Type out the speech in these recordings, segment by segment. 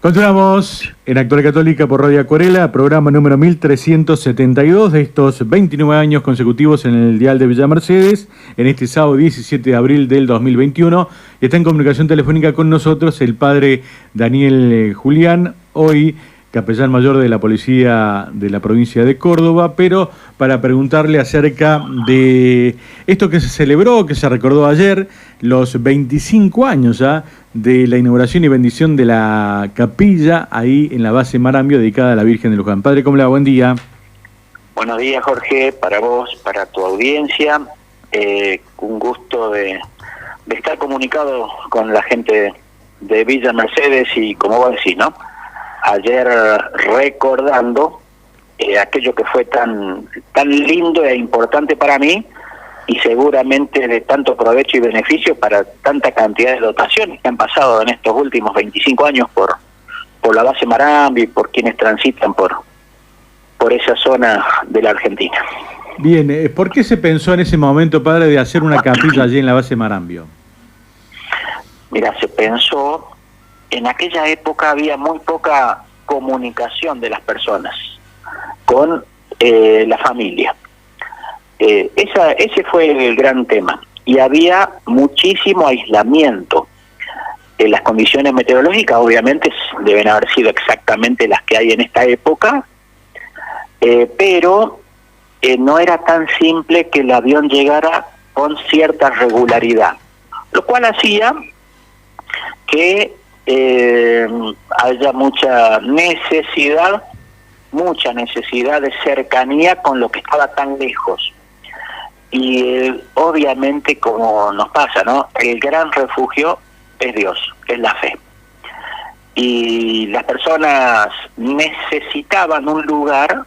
Continuamos en Actual Católica por Radio Acuarela, programa número 1372 de estos 29 años consecutivos en el dial de Villa Mercedes, en este sábado 17 de abril del 2021. Y está en comunicación telefónica con nosotros el padre Daniel Julián, hoy capellán mayor de la Policía de la provincia de Córdoba, pero para preguntarle acerca de esto que se celebró, que se recordó ayer, los 25 años ya de la inauguración y bendición de la capilla ahí en la base Marambio dedicada a la Virgen de Luján. Padre, ¿cómo le va? Buen día. Buenos días, Jorge, para vos, para tu audiencia. Un gusto de estar comunicado con la gente de Villa Mercedes y, como vos decís, ¿no? Ayer recordando aquello que fue tan lindo e importante para mí y seguramente de tanto provecho y beneficio para tanta cantidad de dotaciones que han pasado en estos últimos 25 años por la base Marambio y por quienes transitan por esa zona de la Argentina. Bien, ¿por qué se pensó en ese momento, padre, de hacer una capilla allí en la base Marambio? Mira, se pensó, en aquella época había muy poca comunicación de las personas con la familia. Ese fue el gran tema. Y había muchísimo aislamiento. Las condiciones meteorológicas obviamente deben haber sido exactamente las que hay en esta época, pero no era tan simple que el avión llegara con cierta regularidad, lo cual hacía que haya mucha necesidad de cercanía con lo que estaba tan lejos. Y obviamente, como nos pasa, ¿no? El gran refugio es Dios, es la fe. Y las personas necesitaban un lugar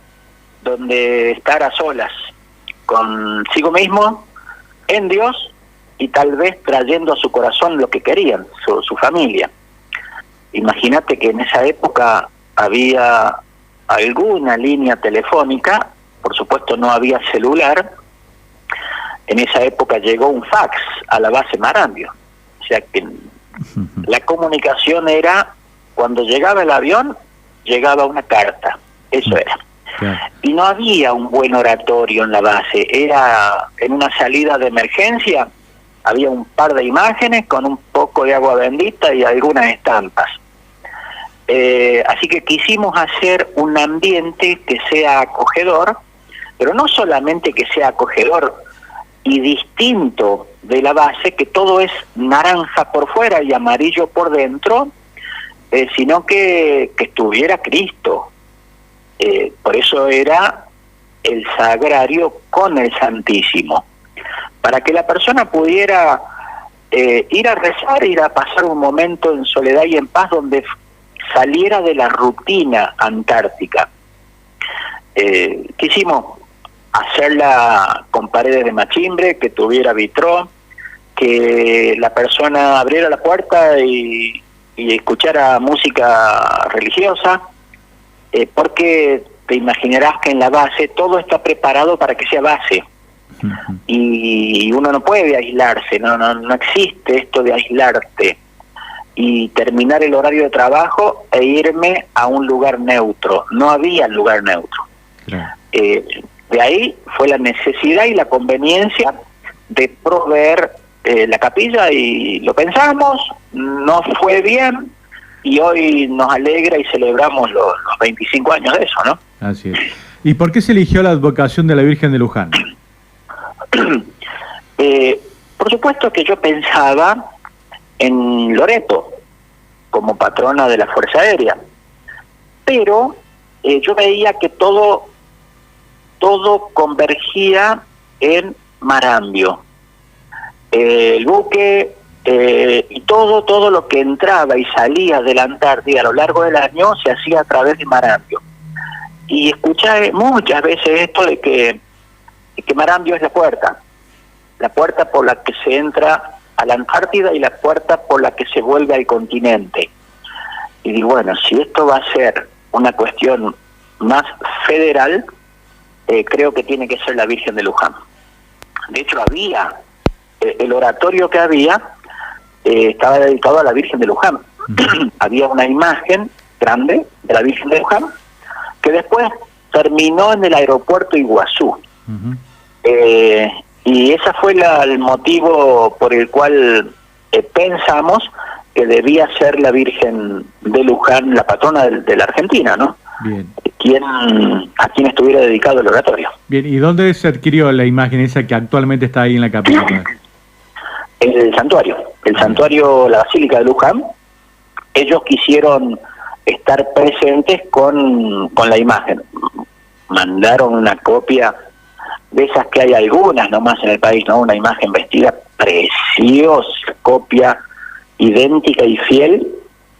donde estar a solas, consigo mismo, en Dios, y tal vez trayendo a su corazón lo que querían, su familia. Imagínate que en esa época había alguna línea telefónica, por supuesto no había celular. En esa época llegó un fax a la base Marambio, o sea que la comunicación era, cuando llegaba el avión, llegaba una carta, eso era. Claro. Y no había un buen oratorio en la base, era en una salida de emergencia, había un par de imágenes con un poco de agua bendita y algunas estampas. Así que quisimos hacer un ambiente que sea acogedor, pero no solamente que sea acogedor y distinto de la base, que todo es naranja por fuera y amarillo por dentro, sino que estuviera Cristo. Por eso era el sagrario con el Santísimo, para que la persona pudiera ir a rezar, ir a pasar un momento en soledad y en paz, donde saliera de la rutina antártica. Quisimos hacerla con paredes de machimbre, que tuviera vitró, que la persona abriera la puerta y escuchara música religiosa, porque te imaginarás que en la base todo está preparado para que sea base. Y uno no puede aislarse, no existe esto de aislarte y terminar el horario de trabajo e irme a un lugar neutro. No había lugar neutro. Claro. De ahí fue la necesidad y la conveniencia de proveer la capilla, y lo pensamos, nos fue bien, y hoy nos alegra y celebramos los 25 años de eso, ¿no? Así es. ¿Y por qué se eligió la advocación de la Virgen de Luján? Por supuesto que yo pensaba en Loreto como patrona de la Fuerza Aérea, pero yo veía que todo convergía en Marambio. El buque y todo lo que entraba y salía de la Antártida a lo largo del año se hacía a través de Marambio. Y escuché muchas veces esto de que Marambio es la puerta por la que se entra a la Antártida y la puerta por la que se vuelve al continente. Y digo, bueno, si esto va a ser una cuestión más federal, creo que tiene que ser la Virgen de Luján. De hecho, había el oratorio que había estaba dedicado a la Virgen de Luján. Había una imagen grande de la Virgen de Luján, que después terminó en el aeropuerto Iguazú. Ujú. Y ese fue el motivo por el cual pensamos que debía ser la Virgen de Luján la patrona de la Argentina, ¿no? Bien. A quien estuviera dedicado el oratorio. Bien, ¿y dónde se adquirió la imagen esa que actualmente está ahí en la capilla? El santuario, la Basílica de Luján. Ellos quisieron estar presentes con la imagen. Mandaron una copia de esas que hay algunas nomás en el país, ¿no? Una imagen vestida preciosa, copia idéntica y fiel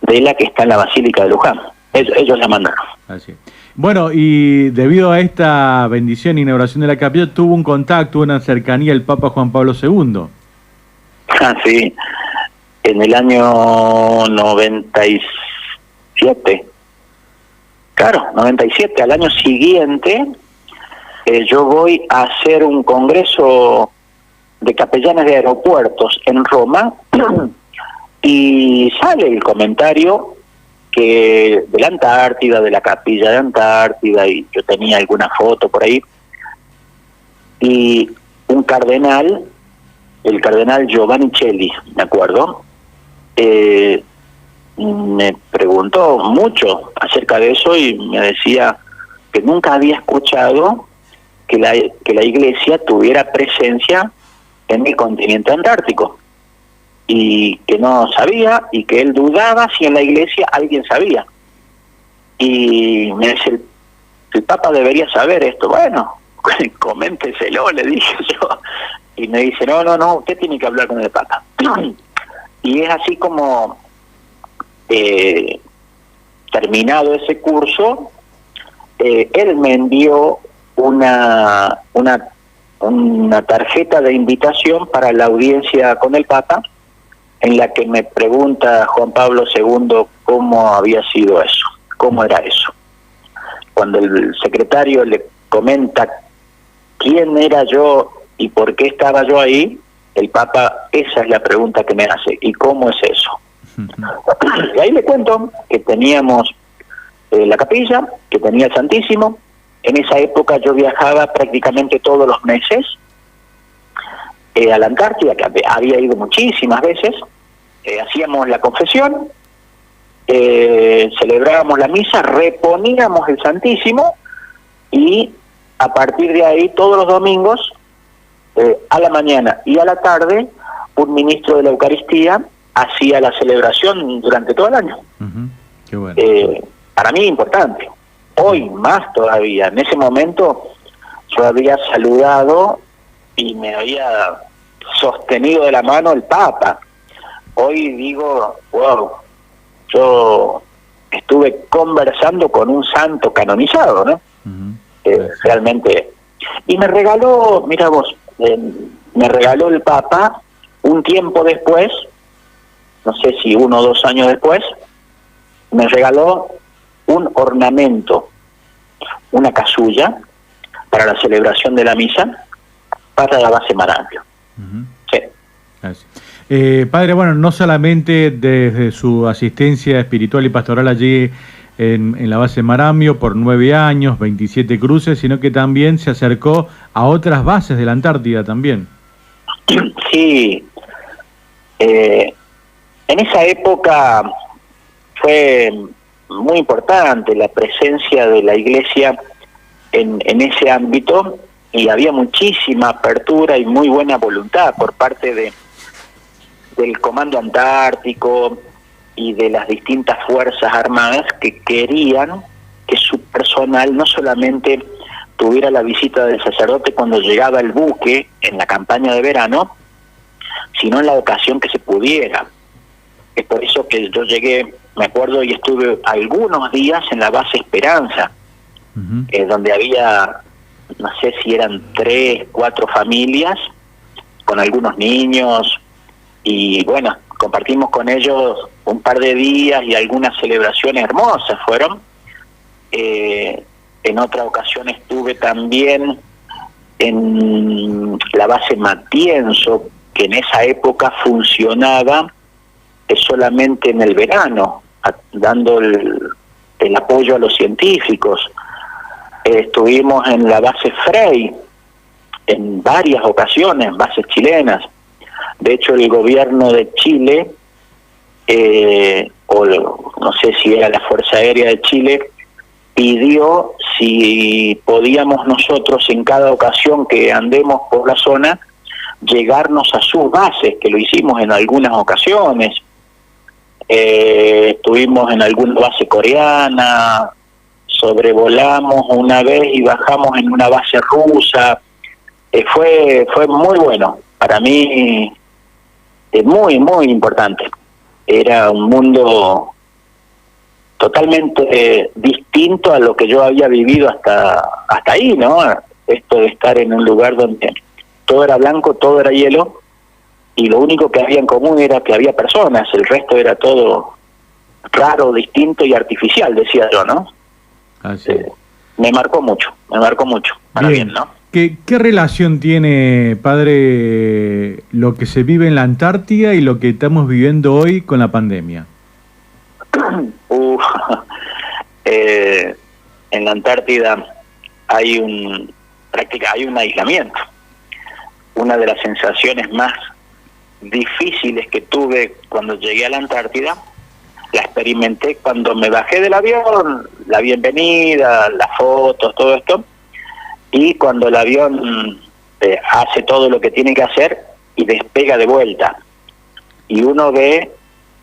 de la que está en la Basílica de Luján. Ellos la mandaron. Así. Bueno, y debido a esta bendición e inauguración de la capilla, tuvo un contacto, una cercanía el Papa Juan Pablo II. Ah, sí, en el año 97. Claro, 97, al año siguiente, yo voy a hacer un congreso de capellanes de aeropuertos en Roma y sale el comentario que de la Antártida, de la capilla de Antártida, y yo tenía alguna foto por ahí, y un cardenal, el cardenal Giovanni Celli, me acuerdo, me preguntó mucho acerca de eso y me decía que nunca había escuchado que la Iglesia tuviera presencia en el continente antártico, y que no sabía, y que él dudaba si en la Iglesia alguien sabía. Y me dice, el Papa debería saber esto. Bueno, coménteselo, le dije yo. Y me dice, no, usted tiene que hablar con el Papa. Y es así como, terminado ese curso, él me envió una tarjeta de invitación para la audiencia con el Papa, en la que me pregunta Juan Pablo II cómo había sido eso, cómo era eso. Cuando el secretario le comenta quién era yo y por qué estaba yo ahí, el Papa, esa es la pregunta que me hace, ¿y cómo es eso? Y ahí le cuento que teníamos la capilla, que tenía el Santísimo. En esa época yo viajaba prácticamente todos los meses a la Antártida, que había ido muchísimas veces. Hacíamos la confesión, celebrábamos la misa, reponíamos el Santísimo, y a partir de ahí todos los domingos, a la mañana y a la tarde, un ministro de la Eucaristía hacía la celebración durante todo el año. Uh-huh. Qué bueno. Para mí importante, hoy más todavía. En ese momento yo había saludado y me había sostenido de la mano el Papa. Hoy digo, wow, yo estuve conversando con un santo canonizado, ¿no? Uh-huh. Realmente. Y me regaló, mira vos, me regaló el Papa un tiempo después, no sé si 1 o 2 años después, me regaló un ornamento, una casulla para la celebración de la misa para la base Marambio. Uh-huh. Sí. Gracias. Padre, bueno, no solamente desde su asistencia espiritual y pastoral allí en la base Marambio por 9 años, 27 cruces, sino que también se acercó a otras bases de la Antártida también. Sí, en esa época fue muy importante la presencia de la Iglesia en ese ámbito, y había muchísima apertura y muy buena voluntad por parte del Comando Antártico y de las distintas fuerzas armadas que querían que su personal no solamente tuviera la visita del sacerdote cuando llegaba el buque en la campaña de verano, sino en la ocasión que se pudiera. Es por eso que yo llegué, me acuerdo, y estuve algunos días en la base Esperanza, Uh-huh. Donde había, no sé si eran 3, 4 familias, con algunos niños, y bueno, compartimos con ellos un par de días y algunas celebraciones hermosas fueron. En otra ocasión estuve también en la base Matienzo, que en esa época funcionaba solamente en el verano, dando el apoyo a los científicos. Estuvimos en la base Frey en varias ocasiones, bases chilenas. De hecho, el gobierno de Chile, o no sé si era la Fuerza Aérea de Chile, pidió si podíamos nosotros en cada ocasión que andemos por la zona llegarnos a sus bases, que lo hicimos en algunas ocasiones. Estuvimos en alguna base coreana, sobrevolamos una vez y bajamos en una base rusa. Fue muy bueno, para mí muy, muy importante. Era un mundo totalmente distinto a lo que yo había vivido hasta ahí, ¿no? Esto de estar en un lugar donde todo era blanco, todo era hielo, y lo único que había en común era que había personas, el resto era todo raro, distinto y artificial, decía yo, ¿no? Así es. Me marcó mucho, para bien, ¿no? ¿Qué relación tiene, padre, lo que se vive en la Antártida y lo que estamos viviendo hoy con la pandemia? En la Antártida hay un aislamiento. Una de las sensaciones más difíciles que tuve cuando llegué a la Antártida la experimenté cuando me bajé del avión, la bienvenida, las fotos, todo esto, y cuando el avión hace todo lo que tiene que hacer y despega de vuelta. Y uno ve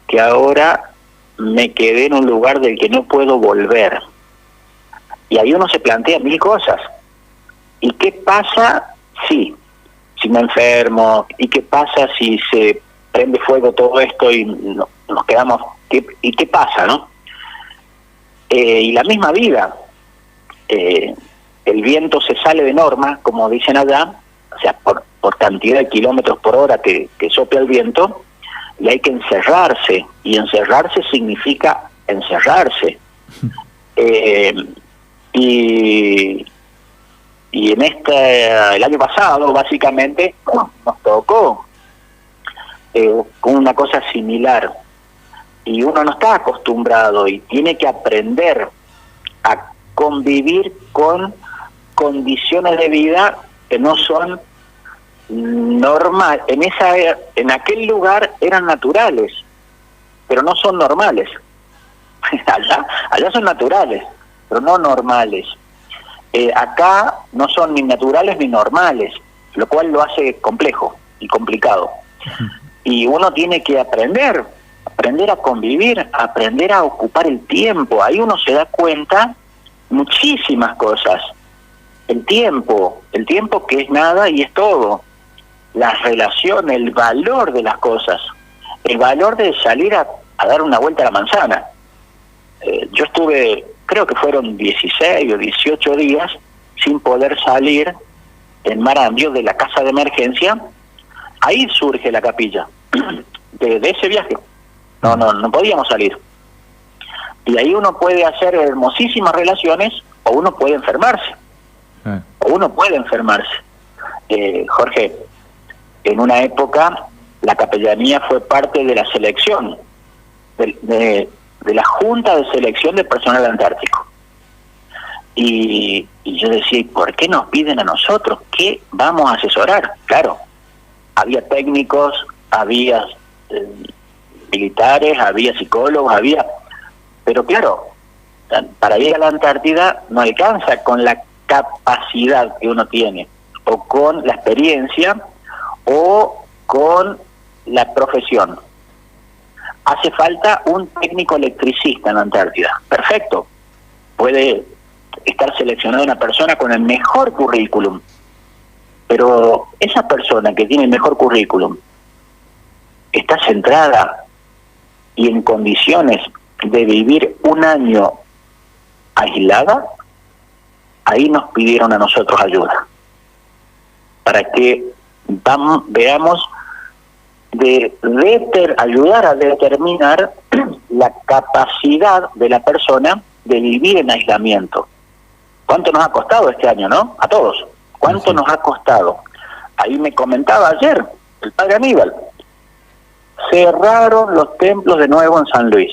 que ahora me quedé en un lugar del que no puedo volver. Y ahí uno se plantea mil cosas. ¿Y qué pasa si me enfermo? ¿Y qué pasa si se prende fuego todo esto y nos quedamos? ¿Y qué pasa, no? Y la misma vida. El viento se sale de norma, como dicen allá, o sea, por cantidad de kilómetros por hora que sopla el viento, y hay que encerrarse, y encerrarse significa encerrarse. Y en el año pasado, básicamente, nos tocó con una cosa similar, y uno no está acostumbrado y tiene que aprender a convivir con condiciones de vida que no son normales. En aquel lugar eran naturales, pero no son normales. Allá son naturales, pero no normales. Acá no son ni naturales ni normales, lo cual lo hace complejo y complicado. Y uno tiene que aprender a convivir, aprender a ocupar el tiempo. Ahí uno se da cuenta muchísimas cosas. El tiempo que es nada y es todo. Las relaciones, el valor de las cosas, el valor de salir a dar una vuelta a la manzana. Yo estuve, creo que fueron 16 o 18 días sin poder salir en Marambio de la casa de emergencia. Ahí surge la capilla de ese viaje. No podíamos salir. Y ahí uno puede hacer hermosísimas relaciones o uno puede enfermarse. Jorge, en una época la capellanía fue parte de la selección, de la Junta de Selección de Personal Antártico. Y yo decía, ¿por qué nos piden a nosotros? ¿Qué vamos a asesorar? Claro, había técnicos, había militares, había psicólogos, pero claro, para ir a la Antártida no alcanza con la capacidad que uno tiene, o con la experiencia, o con la profesión. Hace falta un técnico electricista en la Antártida. Perfecto. Puede estar seleccionada una persona con el mejor currículum, pero esa persona que tiene el mejor currículum está centrada y en condiciones de vivir un año aislada. Ahí nos pidieron a nosotros ayuda para que veamos ayudar a determinar la capacidad de la persona de vivir en aislamiento. ¿Cuánto nos ha costado este año, no? A todos. ¿Cuánto nos ha costado? Ahí me comentaba ayer el padre Aníbal. Cerraron los templos de nuevo en San Luis.